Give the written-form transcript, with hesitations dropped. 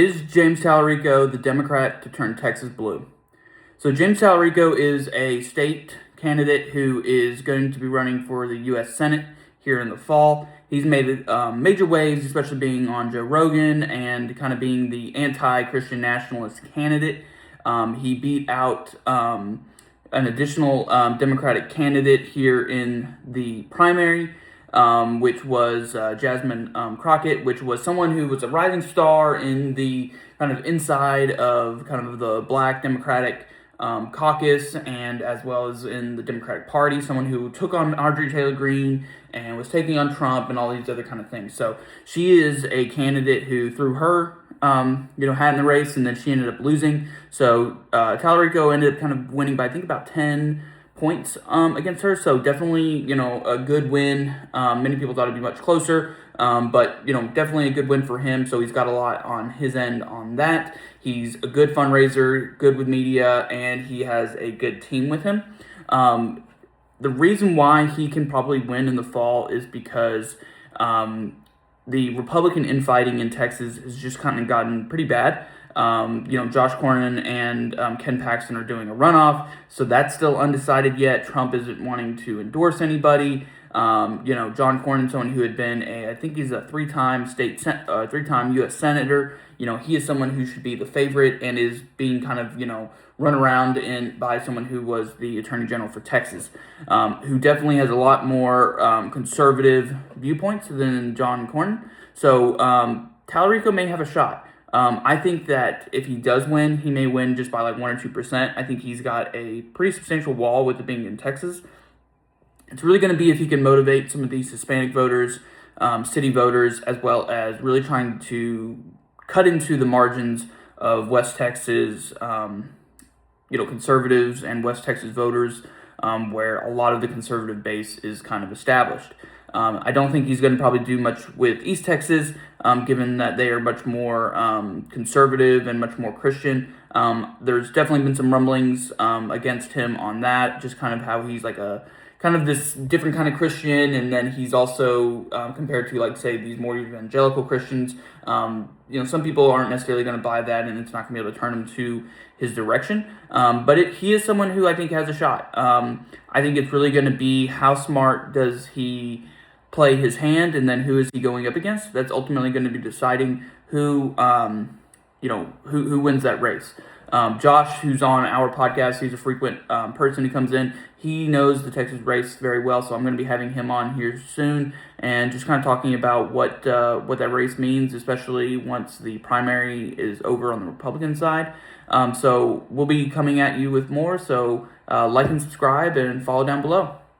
Is James Talarico the Democrat to turn Texas blue? So James Talarico is a state candidate who is going to be running for the U.S. Senate here in the fall. He's made major waves, especially being on Joe Rogan and kind of being the anti-Christian nationalist candidate. He beat out an additional Democratic candidate here in the primary, which was Jasmine Crockett, which was someone who was a rising star in the kind of inside of kind of the Black Democratic caucus, and as well as in the Democratic Party, someone who took on Marjorie Taylor Greene and was taking on Trump and all these other kind of things. So she is a candidate who threw her hat in the race, and then she ended up losing. So Talarico ended up kind of winning by, I think, about 10 points against her. So definitely, a good win. Many people thought it'd be much closer, but definitely a good win for him. So he's got a lot on his end on that. He's a good fundraiser, good with media, and he has a good team with him. The reason why he can probably win in the fall is because the Republican infighting in Texas has just kind of gotten pretty bad. Josh Cornyn and Ken Paxton are doing a runoff, so that's still undecided yet. Trump isn't wanting to endorse anybody. John Cornyn, someone who had been I think he's a three-time U.S. senator. He is someone who should be the favorite and is being kind of, run around by someone who was the Attorney General for Texas, who definitely has a lot more conservative viewpoints than John Cornyn. So Talarico may have a shot. I think that if he does win, he may win just by like 1 or 2%. I think he's got a pretty substantial wall with it being in Texas. It's really going to be if he can motivate some of these Hispanic voters, city voters, as well as really trying to cut into the margins of West Texas, conservatives and West Texas voters, where a lot of the conservative base is kind of established. I don't think he's going to probably do much with East Texas, given that they are much more conservative and much more Christian. There's definitely been some rumblings against him on that, just kind of how he's like a kind of this different kind of Christian, and then he's also compared to, like, say, these more evangelical Christians. Some people aren't necessarily going to buy that, and it's not going to be able to turn him to his direction. But he is someone who I think has a shot. I think it's really going to be how smart does he play his hand, and then who is he going up against. That's ultimately going to be deciding who wins that race. Josh, who's on our podcast, he's a frequent person who comes in. He knows the Texas race very well, so I'm going to be having him on here soon and just kind of talking about what that race means, especially once the primary is over on the Republican side. So we'll be coming at you with more, so like and subscribe and follow down below.